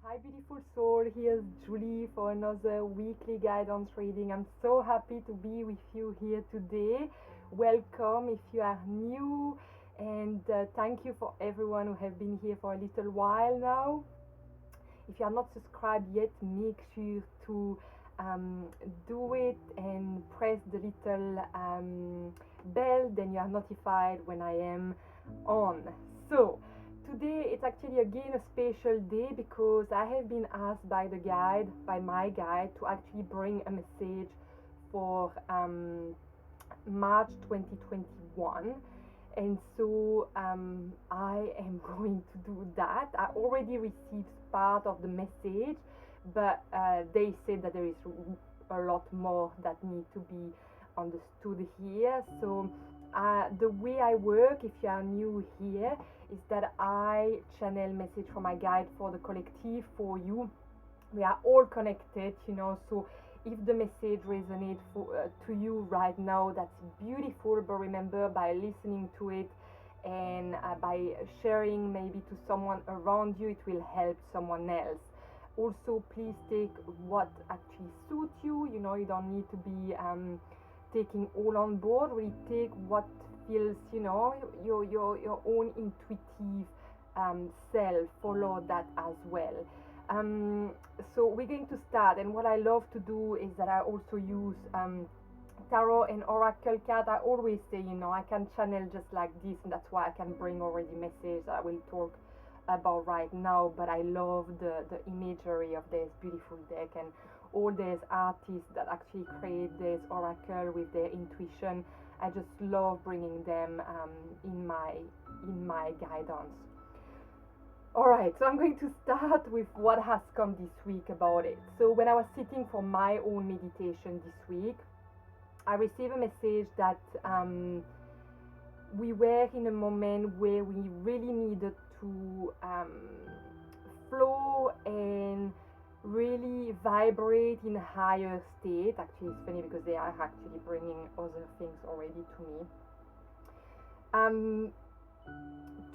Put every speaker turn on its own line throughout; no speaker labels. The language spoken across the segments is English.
Hi beautiful soul, here's Julie for another weekly guidance reading. I'm so happy to be with you here today. Welcome if you are new, and thank you for everyone who have been here for a little while now. If you are not subscribed yet, make sure to do it and press the little bell, then you are notified when I am on. So today it's actually again a special day because I have been asked by my guide, to actually bring a message for March 2021. And so I am going to do that. I already received part of the message, but they said that there is a lot more that need to be understood here. So the way I work, if you are new here, is that I channel message from my guide for the collective, for you. We are all connected, so if the message resonates to you right now, that's beautiful. But remember, by listening to it and by sharing maybe to someone around you, it will help someone else. Also, please take what actually suits you. You don't need to be taking all on board. Really take what feels, your own intuitive self. Follow that as well. So we're going to start, and what I love to do is that I also use tarot and oracle card. I always say, I can channel just like this, and that's why I can bring already messages I will talk about right now. But I love the imagery of this beautiful deck, and all these artists that actually create this oracle with their intuition. I just love bringing them in my guidance. Alright, so I'm going to start with what has come this week about it. So when I was sitting for my own meditation this week, I received a message that we were in a moment where we really needed to flow and really vibrate in a higher state. Actually, it's funny because they are actually bringing other things already to me.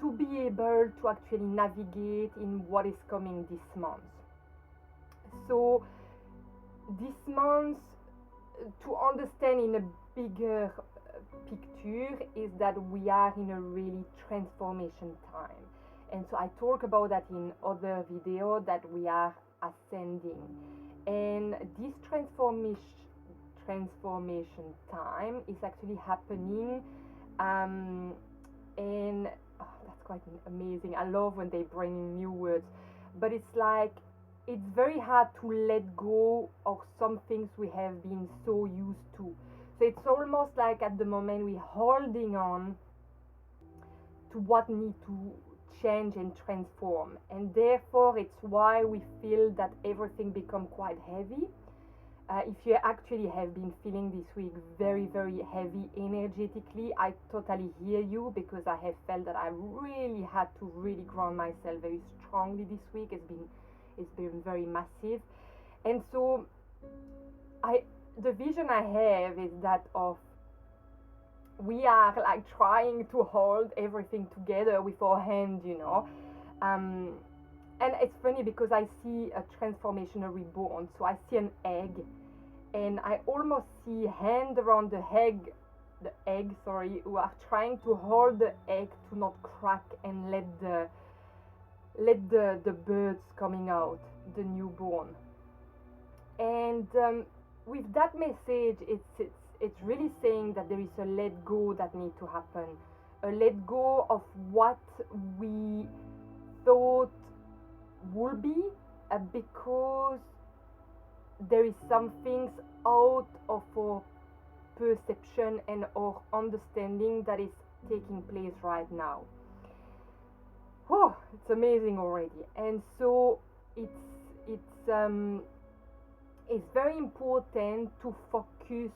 To be able to actually navigate in what is coming this month. So this month, to understand in a bigger picture, is that we are in a really transformation time. And so I talk about that in other video, that we are ascending. And this transformation time is actually happening, and that's quite amazing. I love when they bring in new words, but it's like it's very hard to let go of some things we have been so used to. So it's almost like at the moment we're holding on to what needs to change and transform, and therefore it's why we feel that everything become quite heavy. If you actually have been feeling this week very, very heavy energetically, I totally hear you, because I have felt that I really had to really ground myself very strongly this week. It's been very massive. And so the vision I have is that of we are like trying to hold everything together with our hand, and it's funny because I see a transformational reborn. So I see an egg, and I almost see hand around the egg, who are trying to hold the egg to not crack and let the birds coming out, the newborn. And with that message, it's really saying that there is a let go that needs to happen, a let go of what we thought would be, because there is some things out of our perception and our understanding that is taking place right now. Oh, it's amazing already. And so it's very important to focus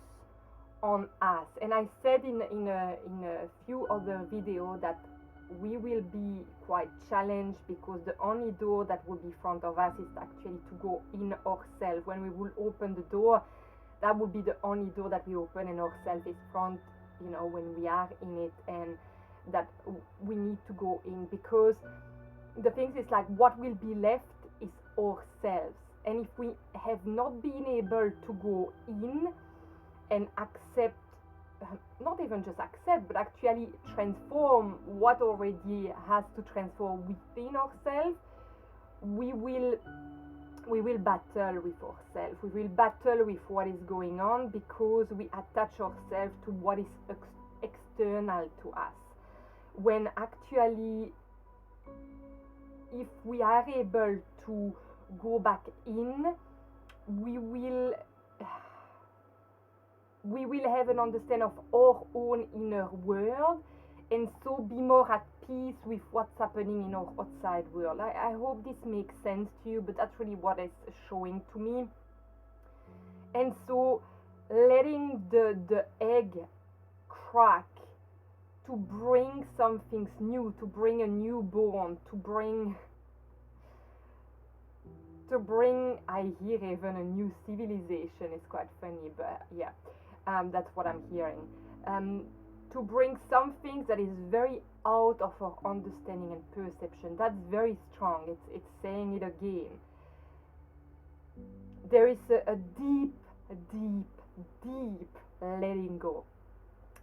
on us. And I said in a few other videos that we will be quite challenged, because the only door that will be in front of us is actually to go in ourselves. When we will open the door, that will be the only door that we open, and ourselves is front, when we are in it, and that we need to go in. Because the thing is like, what will be left is ourselves. And if we have not been able to go in and accept, not even just accept, but actually transform what already has to transform within ourselves, we will battle with ourselves. We will battle with what is going on because we attach ourselves to what is external to us. When actually, if we are able to go back in, we will have an understanding of our own inner world, and so be more at peace with what's happening in our outside world. I hope this makes sense to you, but that's really what is showing to me. And so letting the egg crack to bring something new, to bring a newborn, to bring, I hear even a new civilization. It's quite funny, but yeah, that's what I'm hearing. To bring something that is very out of our understanding and perception. That's very strong. It's saying it again. There is a deep letting go.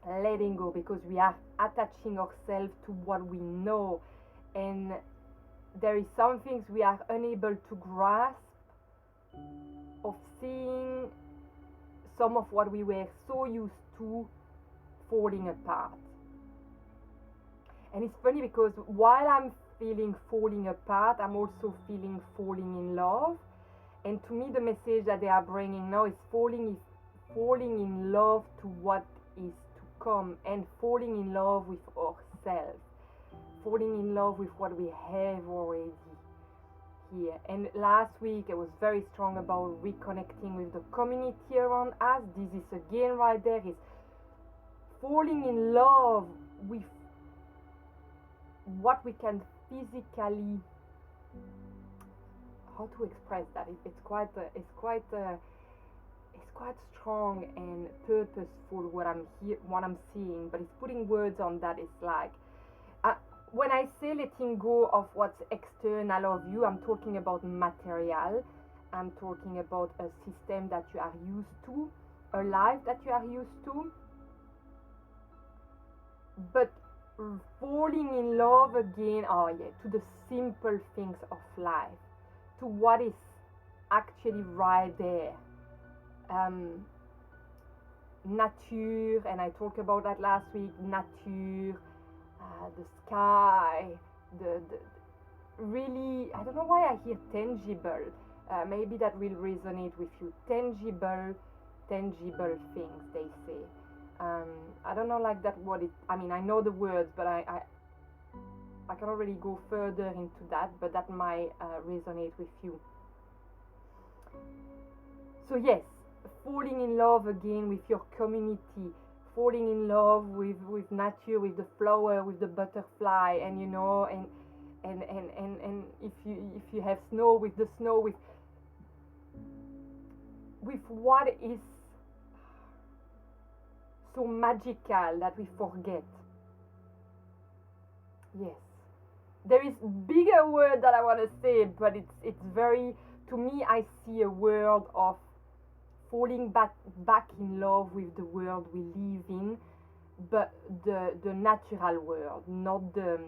Letting go, because we are attaching ourselves to what we know, and there is some things we are unable to grasp, of seeing some of what we were so used to falling apart. And it's funny because while I'm feeling falling apart, I'm also feeling falling in love. And to me, the message that they are bringing now is falling in love to what is to come, and falling in love with ourselves, falling in love with what we have already here. And last week I was very strong about reconnecting with the community around us. This is again right there, is falling in love with what we can physically, how to express that, it's quite strong and purposeful what I'm seeing, but it's putting words on that. It's like, when I say letting go of what's external of you, I'm talking about material, I'm talking about a system that you are used to, a life that you are used to, but falling in love again, to the simple things of life, to what is actually right there. Nature, and I talked about that last week, nature, the sky, the really, I don't know why I hear tangible, maybe that will resonate with you, tangible things, they say. I don't know like that what it, I mean, I know the words, but I cannot really go further into that, but that might resonate with you. So yes, falling in love again with your community, falling in love with nature, with the flower, with the butterfly, and you know, and if you have snow, with the snow, with what is so magical that we forget. Yes, there is bigger word that I want to say, but it's very, to me, I see a world of falling back in love with the world we live in, but the natural world, not the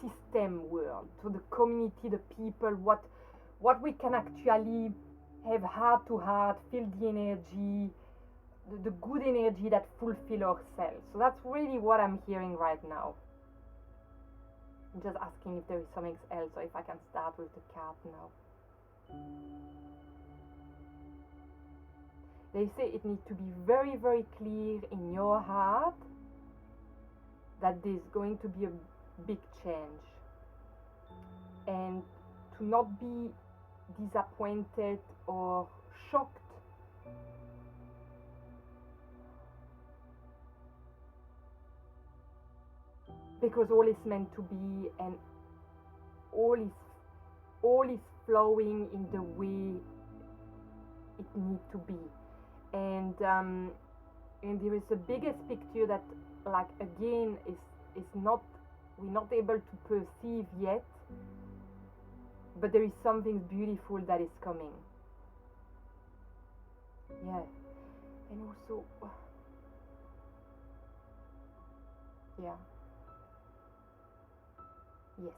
system world. So the community, the people, what we can actually have heart to heart, feel the energy, the good energy that fulfill ourselves. So that's really what I'm hearing right now. I'm just asking if there is something else, or if I can start with the card now. They say it needs to be very, very clear in your heart that there's going to be a big change, and to not be disappointed or shocked. Because all is meant to be, and all is flowing in the way it needs to be. And there is a biggest picture that, like, again, is not, we're not able to perceive yet, but there is something beautiful that is coming. Yeah. And also, yeah, yes.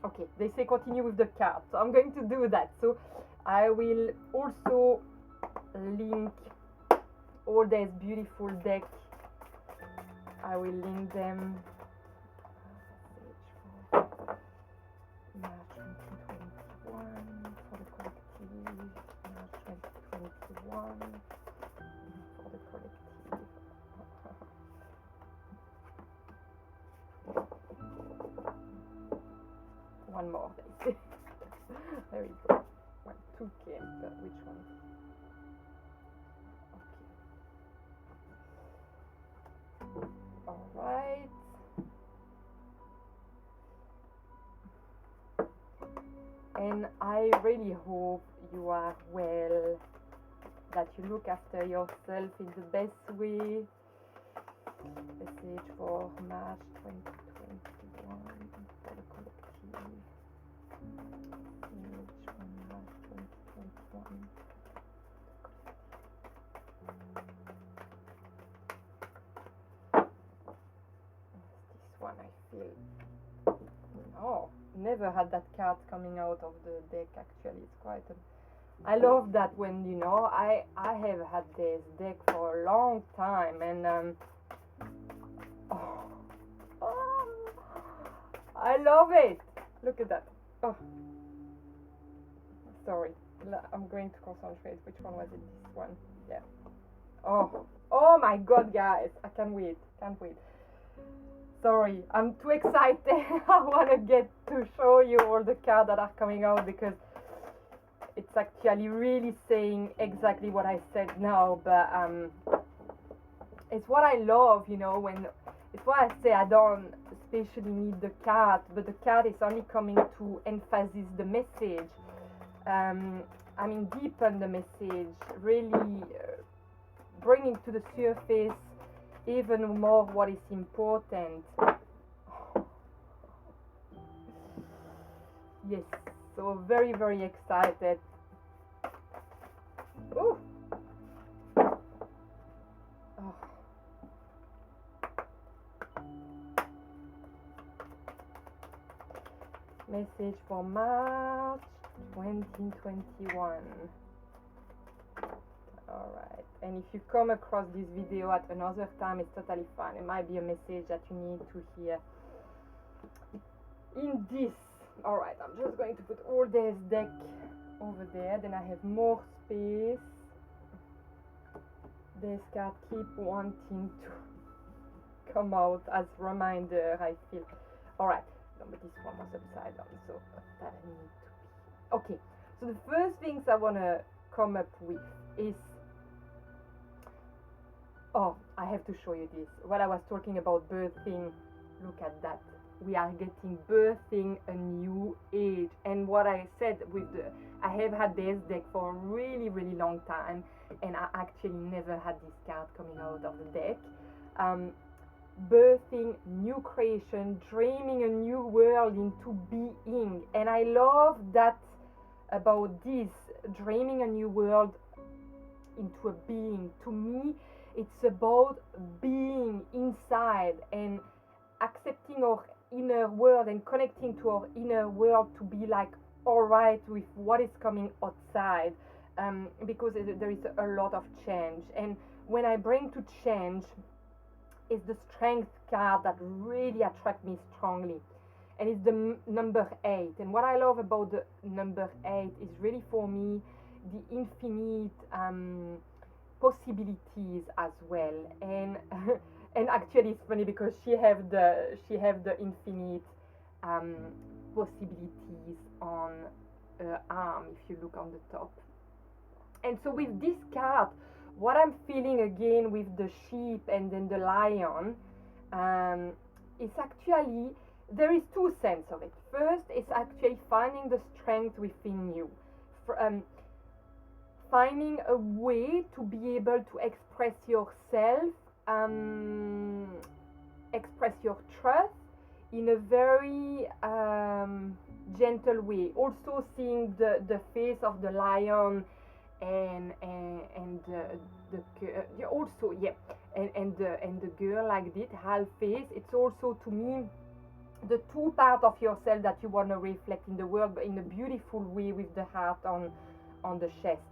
Okay, they say continue with the card, so I'm going to do that. So I will also link all these beautiful deck. I will link them. March 2021 for the collective. March 2021 for the collective. One more, they say. There we go. Well, two came, but which one? Okay. Alright. And I really hope you are well, that you look after yourself in the best way. Message for March 2021 for the collective. Message for March 2021. This one I feel. Oh, never had that card coming out of the deck. Actually, it's quite I love that when, you know, I have had this deck for a long time, and I love it. Look at that. Oh, sorry, I'm going to concentrate. Which one was it? This one. Yeah. Oh my God, guys, I can't wait. Sorry, I'm too excited. I want to get to show you all the cards that are coming out, because it's actually really saying exactly what I said now, but it's what I love, you know, when it's what I say. I don't especially need the card, but the card is only coming to emphasize the message. I mean, deepen the message, really bringing to the surface even more what is important. Yes, so very, very excited. Ooh. Oh. Message for March 2021. Alright, and if you come across this video at another time, it's totally fine. It might be a message that you need to hear in this. Alright, I'm just going to put all this deck over there, then I have more space. This card keep wanting to come out as reminder, I feel. Alright, no, but this one was upside down, so that I need to be. Okay, so the first things I want to come up with is, oh, I have to show you this. What I was talking about birthing, look at that. We are birthing a new age. And what I said with I have had this deck for a really, really long time, and I actually never had this card coming out of the deck. Birthing new creation, dreaming a new world into being. And I love that about this, dreaming a new world into a being. To me, it's about being inside and accepting our inner world and connecting to our inner world to be like alright with what is coming outside, because there is a lot of change. And when I bring to change, is the strength card that really attracts me strongly, and it's the number 8. And what I love about the number 8 is really, for me, the infinite possibilities as well. And and actually it's funny because she have the infinite possibilities on her arm, if you look on the top. And so with this card, what I'm feeling again with the sheep and then the lion, is actually, there is two sense of it. First, it's actually finding the strength within you, finding a way to be able to express yourself, express your trust in a very gentle way. Also seeing the face of the lion and also and the girl like this half face. It's also to me the two part of yourself that you want to reflect in the world, but in a beautiful way, with the heart on the chest.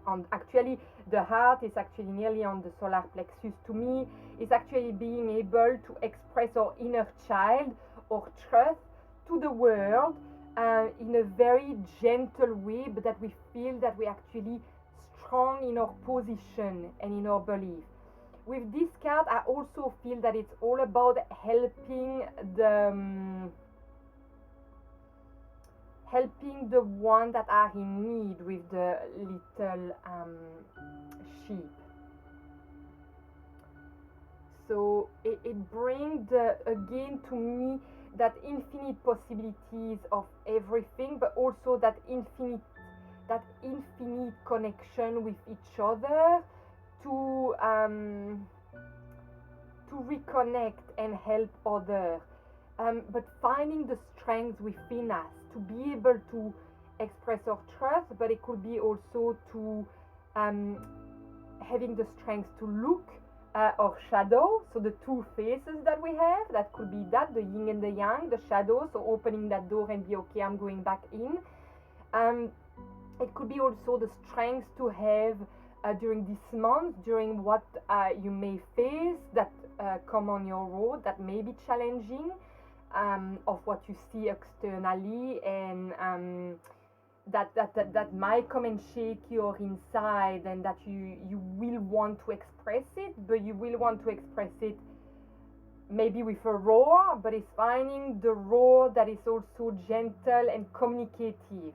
And actually the heart is actually nearly on the solar plexus. To me, is actually being able to express our inner child or trust to the world in a very gentle way, but that we feel that we actually strong in our position and in our belief. With this card, I also feel that it's all about helping the one that are in need, with the little sheep. So it brings again to me that infinite possibilities of everything, but also that infinite connection with each other to reconnect and help others. But finding the strength within us to be able to express our trust, but it could be also to having the strength to look our shadow, so the two faces that we have, that could be that, the yin and the yang, the shadow, so opening that door and be okay, I'm going back in. It could be also the strength to have during this month, during what you may face that come on your road that may be challenging, of what you see externally, and that might come and shake your inside, and that you will want to express it, but you will want to express it maybe with a roar, but it's finding the roar that is also gentle and communicative,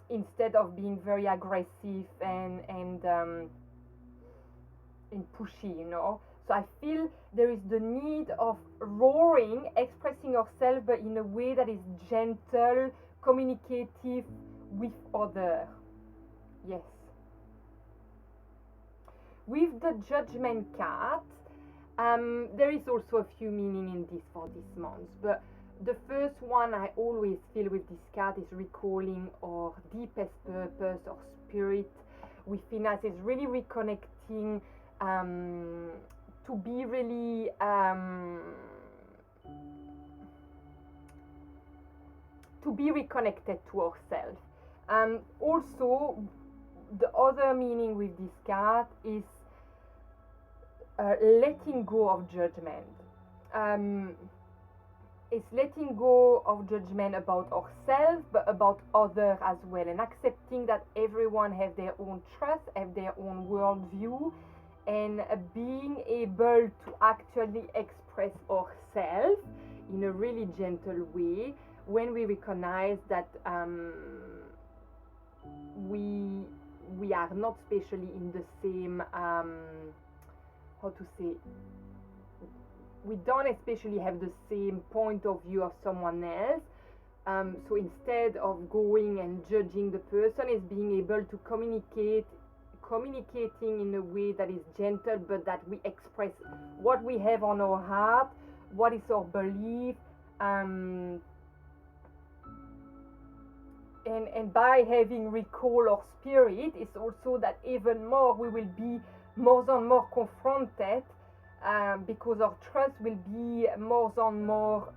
instead of being very aggressive and pushy, you know. So I feel there is the need of roaring, expressing yourself, but in a way that is gentle, communicative with others. Yes. With the Judgment card, there is also a few meaning in this for this month, but the first one I always feel with this card is recalling our deepest purpose or spirit within us, is really reconnecting to be really to be reconnected to ourselves. Also, the other meaning with this card is letting go of judgment. It's letting go of judgment about ourselves, but about others as well, and accepting that everyone has their own trust, have their own worldview, and being able to actually express ourselves in a really gentle way when we recognize that we are not especially in the same we don't especially have the same point of view of someone else. So instead of going and judging the person, is being able to communicating in a way that is gentle, but that we express what we have on our heart, what is our belief, and by having recall our spirit, is also that even more we will be more and more confronted, because our trust will be more and more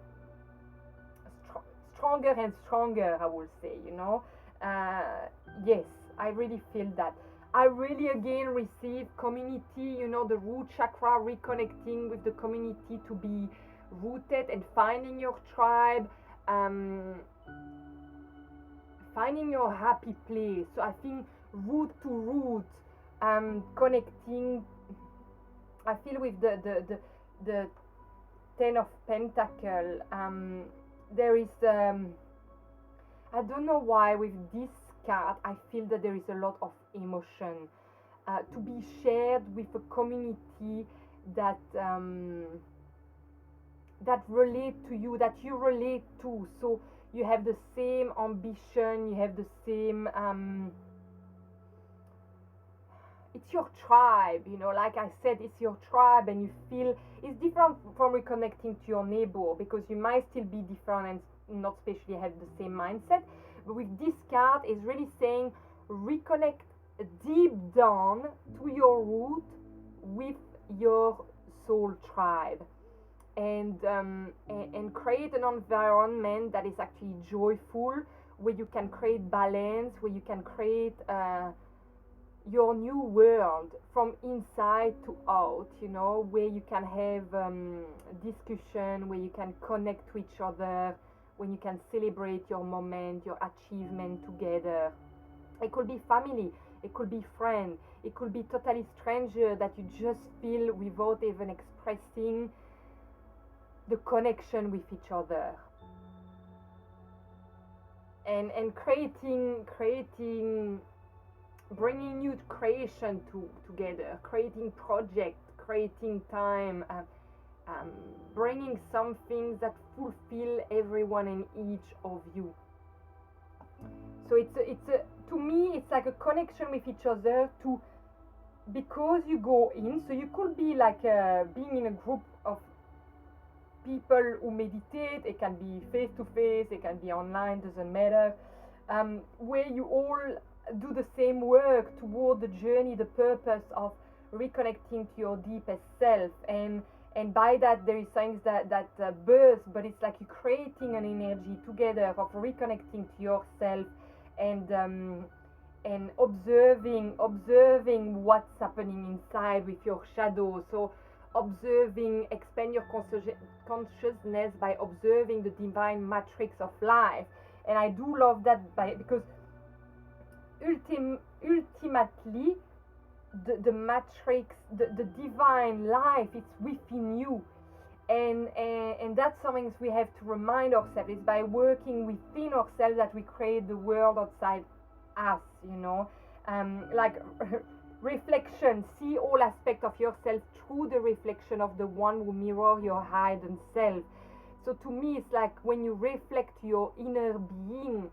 stronger and stronger, I will say, you know. Yes, I really feel that. I really again receive community, you know, the root chakra, reconnecting with the community to be rooted and finding your tribe, finding your happy place. So I think root to root, connecting. I feel with the Ten of Pentacles, there is I don't know why with this card I feel that there is a lot of emotion to be shared with a community that that relate to you, that you relate to. So you have the same ambition, you have the same it's your tribe, you know, like I said, it's your tribe, and you feel it's different from reconnecting to your neighbor, because you might still be different and not especially have the same mindset. But with this card, it's really saying reconnect deep down to your root with your soul tribe, and create an environment that is actually joyful, where you can create balance, where you can create your new world from inside to out, you know, where you can have discussion, where you can connect to each other, when you can celebrate your moment, your achievement together. It could be family, it could be friend, it could be totally stranger that you just feel without even expressing the connection with each other. And creating bringing new creation together, creating project, creating time, bringing some things that fulfill everyone and each of you. So it's a to me it's like a connection with each other, to because you go in. So you could be like being in a group of people who meditate. It can be face to face, it can be online, doesn't matter, where you all do the same work toward the journey, the purpose of reconnecting to your deepest self. And by that there is things that birth, but it's like you're creating an energy together of reconnecting to yourself, and observing what's happening inside with your shadow. So observing, expand your consciousness by observing the divine matrix of life. And I do love that because ultimately the matrix, the divine life, it's within you. And that's something we have to remind ourselves. It's by working within ourselves that we create the world outside us, you know. Like reflection, see all aspects of yourself through the reflection of the one who mirror your hidden self. So to me, it's like when you reflect your inner being,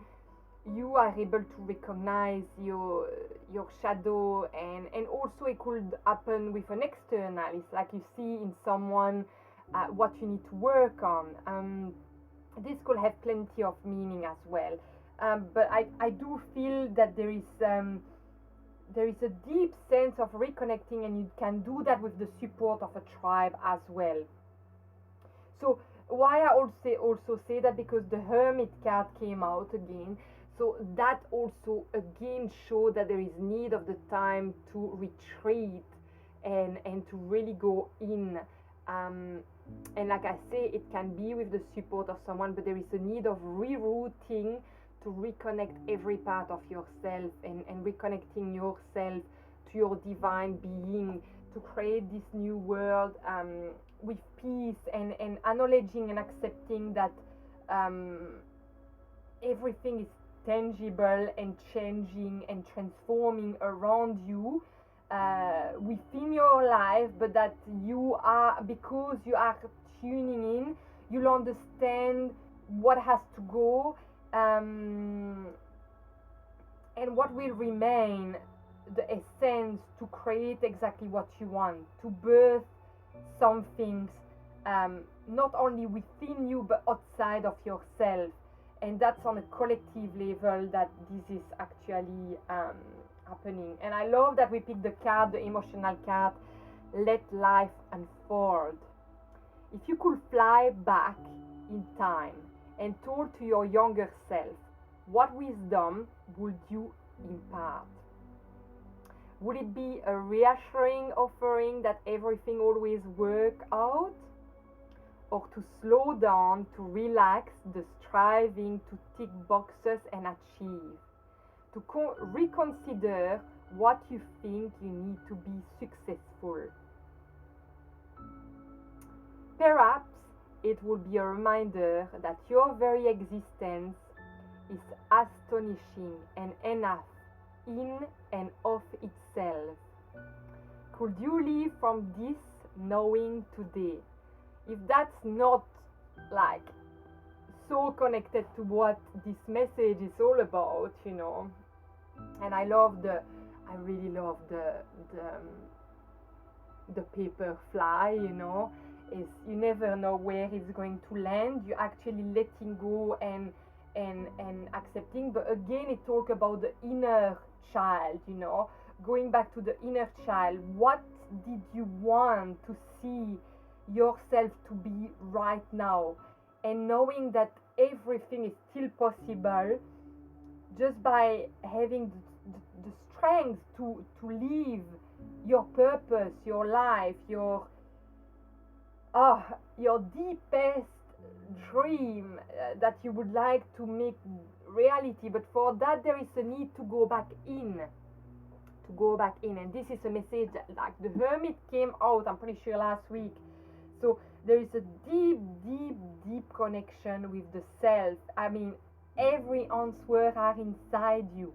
you are able to recognize your shadow, and also it could happen with an external. It's like you see in someone what you need to work on. This could have plenty of meaning as well. But I do feel that there is a deep sense of reconnecting, and you can do that with the support of a tribe as well. So why I also say that, because the Hermit card came out again. So that also again show that there is need of the time to retreat and to really go in. And like I say, it can be with the support of someone, but there is a need of rerouting to reconnect every part of yourself, and reconnecting yourself to your divine being, to create this new world with peace, and acknowledging and accepting that everything is tangible and changing and transforming around you within your life, but that you are, because you are tuning in, you'll understand what has to go, and what will remain, the essence to create exactly what you want, to birth some things, not only within you but outside of yourself. And that's on a collective level that this is actually happening. And I love that we picked the card, the emotional card, let life unfold. If you could fly back in time and told to your younger self, what wisdom would you impart? Would it be a reassuring offering that everything always works out? Or to slow down, to relax, the striving to tick boxes and achieve? To reconsider what you think you need to be successful? Perhaps it will be a reminder that your very existence is astonishing and enough in and of itself. Could you live from this knowing today? If that's not like so connected to what this message is all about, you know. And I love I really love the paper fly, you know. Is you never know where it's going to land. You're actually letting go and accepting. But again, it talks about the inner child, you know, going back to the inner child. What did you want to see yourself to be right now? And knowing that everything is still possible just by having the strength to live your purpose, your life, your deepest dream that you would like to make reality. But for that, there is a need to go back in. And this is a message that, like, the hermit came out, I'm pretty sure, last week. So there is a deep connection with the self. I mean, every answer are inside you.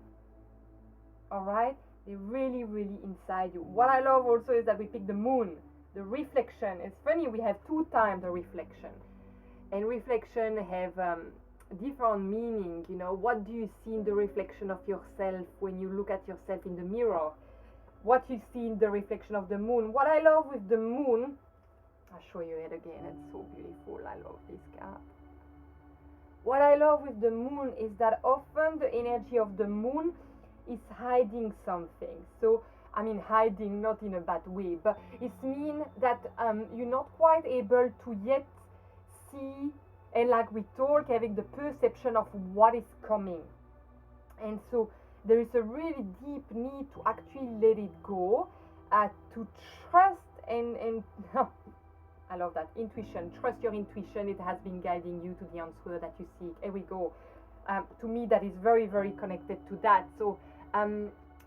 All right, they're really inside you. What I love also is that we pick the moon, the reflection. It's funny, we have 2 times the reflection, and reflection have different meaning. You know, what do you see in the reflection of yourself when you look at yourself in the mirror? What you see in the reflection of the moon? What I love with the moon, I'll show you it again. It's so beautiful. I love this card. What I love with the moon is that often the energy of the moon is hiding something. So, I mean, hiding not in a bad way, but it means that you're not quite able to yet see, and like we talk, having the perception of what is coming. And so there is a really deep need to actually let it go, to trust and I love that, intuition. Trust your intuition. It has been guiding you to the answer that you seek. Here we go. To me, that is very connected to that. So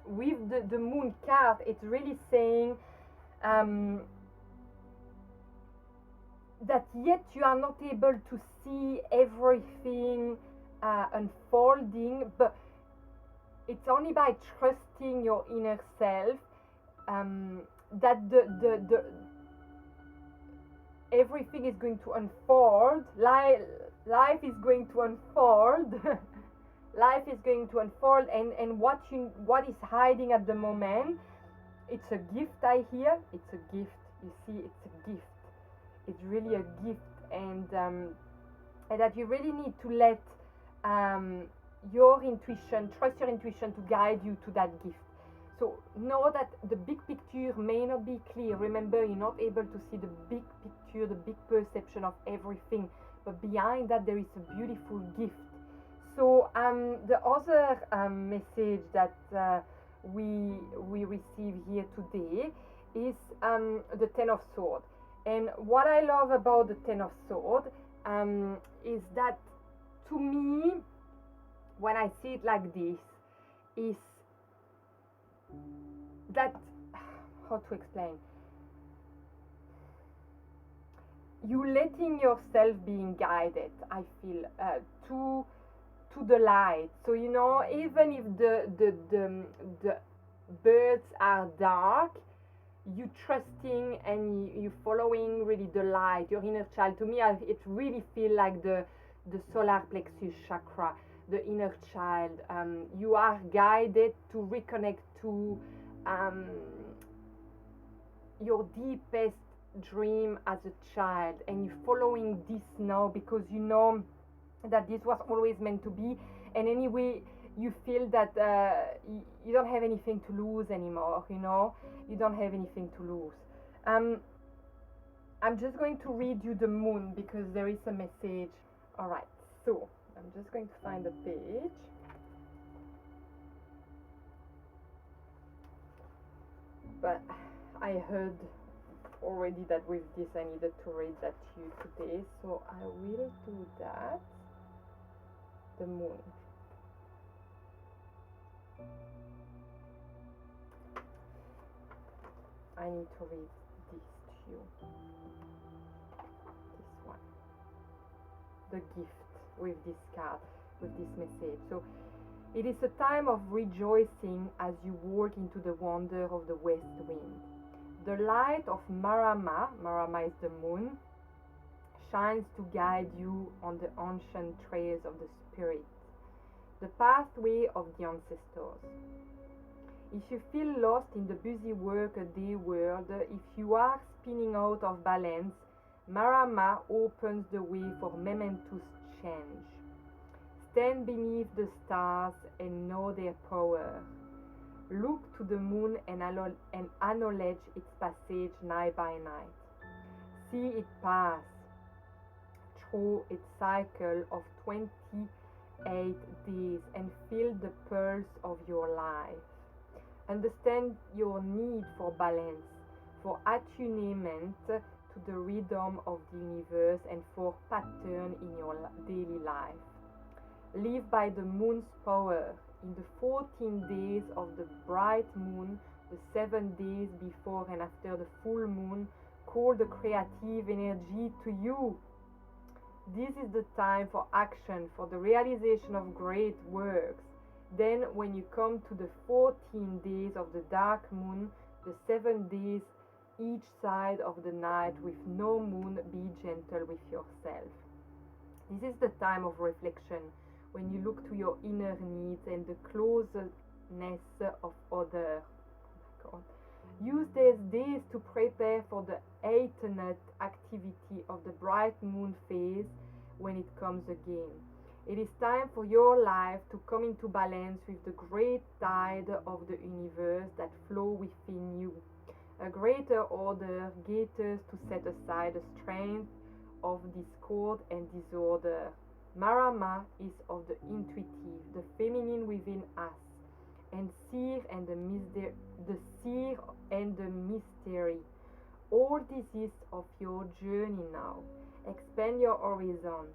with the moon card, it's really saying that yet you are not able to see everything unfolding, but it's only by trusting your inner self that the everything is going to unfold. Life is going to unfold. Life is going to unfold, and what is hiding at the moment, it's a gift. I hear it's a gift. You see, it's a gift. It's really a gift, and that you really need to let your intuition, trust your intuition to guide you to that gift. So know that the big picture may not be clear. Remember, you're not able to see the big picture, the big perception of everything, but behind that there is a beautiful gift. So the other message that we receive here today is the Ten of Swords. And what I love about the Ten of Swords is that, to me, when I see it like this, is that, how to explain, you letting yourself being guided, I feel, to the light. So, you know, even if the birds are dark, you trusting and you following really the light, your inner child. To me, it really feel like the solar plexus chakra, the inner child. You are guided to reconnect to your deepest dream as a child, and you're following this now because you know that this was always meant to be, and anyway you feel that you don't have anything to lose anymore. You know, you don't have anything to lose. I'm just going to read you the moon because there is a message. All right, so I'm just going to find the page. But I heard already that with this I needed to read that to you today, so I will do that. The moon. I need to read this to you. This one. The gift with this card, with this message. So it is a time of rejoicing as you walk into the wonder of the west wind. The light of Marama is the moon, shines to guide you on the ancient trails of the spirit, the pathway of the ancestors. If you feel lost in the busy work-a-day world, if you are spinning out of balance, Marama opens the way for momentous change. Stand beneath the stars and know their power. Look to the moon and acknowledge its passage night by night. See it pass through its cycle of 28 days and feel the pulse of your life. Understand your need for balance, for attunement to the rhythm of the universe and for pattern in your daily life. Live by the moon's power. In the 14 days of the bright moon, the 7 days before and after the full moon, call the creative energy to you. This is the time for action, for the realization of great works. Then when you come to the 14 days of the dark moon, the 7 days each side of the night with no moon, be gentle with yourself. This is the time of reflection, when you look to your inner needs and the closeness of others. Oh my God. Use these days to prepare for the heightened activity of the bright moon phase when it comes again. It is time for your life to come into balance with the great tide of the universe that flow within you. A greater order gathers to set aside the strength of discord and disorder. Marama is of the intuitive, the feminine within us, and seer and the seer and the mystery. All this is of your journey now. Expand your horizons.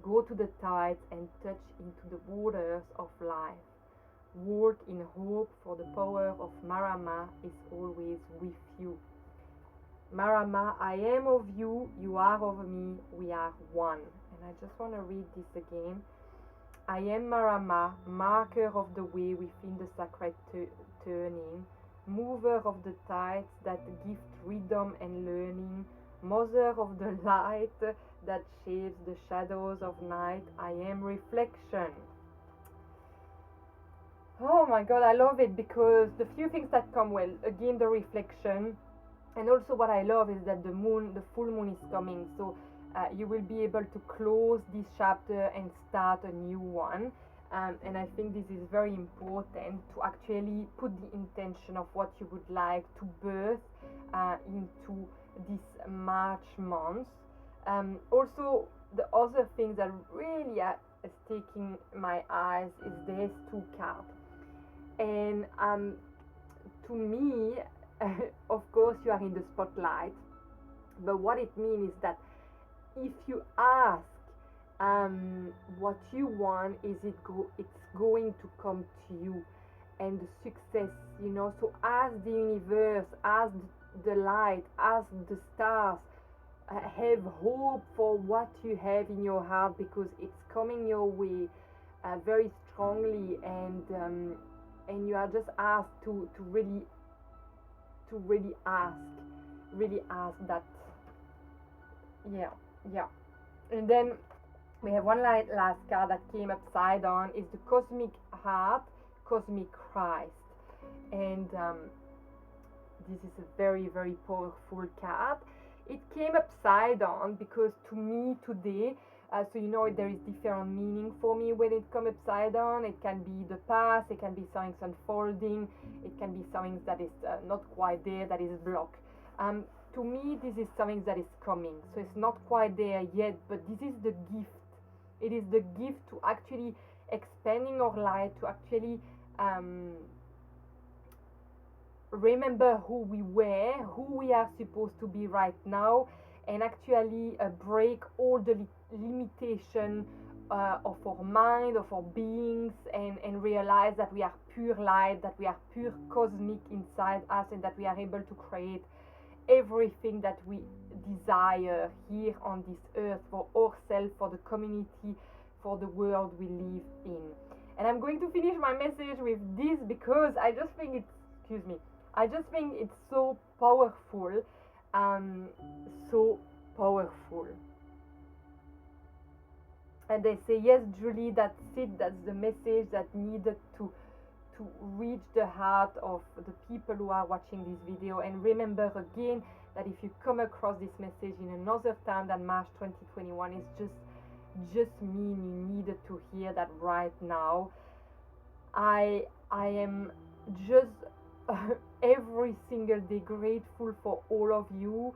Go to the tides and touch into the waters of life. Walk in hope, for the power of Marama is always with you. Marama, I am of you, you are of me, we are one. And I just want to read this again. I am Marama, marker of the way within the sacred turning, mover of the tides that gift rhythm and learning, mother of the light that shades the shadows of night. I am reflection. Oh my God, I love it, because the few things that come, well, again, the reflection, and also what I love is that the full moon is coming, so you will be able to close this chapter and start a new one. And I think this is very important to actually put the intention of what you would like to birth into this March month. Also, the other thing that really is taking my eyes is these two cards. And to me, of course, you are in the spotlight, but what it means is that if you ask what you want, it's going to come to you, and the success, so ask the universe, ask the light, ask the stars, have hope for what you have in your heart, because it's coming your way very strongly, and you are just asked to really ask that. Yeah. And then we have one last card that came upside down, is the Cosmic Heart, Cosmic Christ. And this is a very, very powerful card. It came upside down because to me today, so there is different meaning for me when it comes upside down. It can be the past, it can be something unfolding, it can be something that is not quite there, that is blocked. To me, this is something that is coming, so it's not quite there yet, but this is the gift. It is the gift to actually expanding our light, to actually remember who we were, who we are supposed to be right now, and actually break all the limitation of our mind, of our beings, and realize that we are pure light, that we are pure cosmic inside us, and that we are able to create everything that we desire here on this earth, for ourselves, for the community, for the world we live in. And I'm going to finish my message with this, because I just think it's so powerful, so powerful. And they say, yes, Julie, that's it, that's the message that needed to to reach the heart of the people who are watching this video. And remember again that if you come across this message in another time than March 2021, it's just mean you needed to hear that right now. I am just every single day grateful for all of you.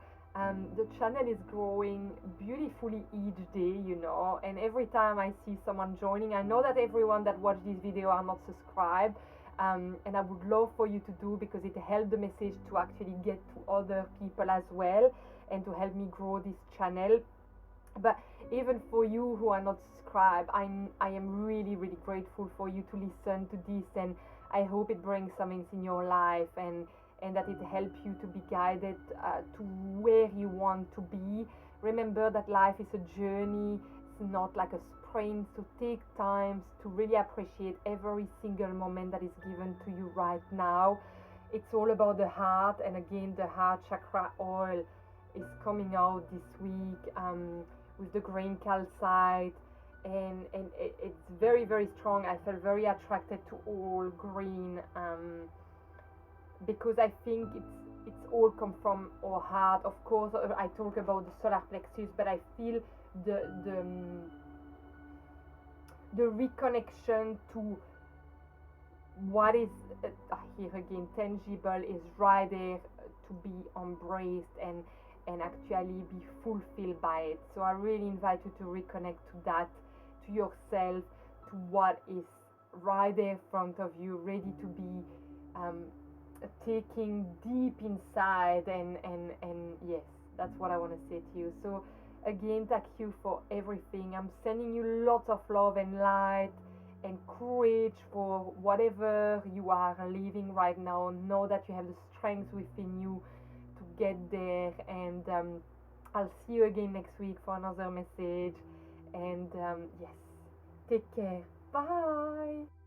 The channel is growing beautifully each day, you know, and every time I see someone joining, I know that everyone that watched this video are not subscribed, and I would love for you to do, because it helps the message to actually get to other people as well, and to help me grow this channel. But even for you who are not subscribed, I am really grateful for you to listen to this, and I hope it brings something in your life, and that it helps you to be guided to where you want to be. Remember that life is a journey, it's not like a sprint, so take time to really appreciate every single moment that is given to you right now. It's all about the heart, and again, the heart chakra oil is coming out this week with the green calcite, and it's very strong. I felt very attracted to all green, because I think it's all come from our heart. Of course, I talk about the solar plexus, but I feel the reconnection to what is here again tangible is right there to be embraced and actually be fulfilled by it. So I really invite you to reconnect to that, to yourself, to what is right there in front of you, ready to be taking deep inside, and yes, that's what I want to say to you. So again, thank you for everything. I'm sending you lots of love and light and courage for whatever you are living right now. Know that you have the strength within you to get there, and I'll see you again next week for another message, and yes, take care, bye.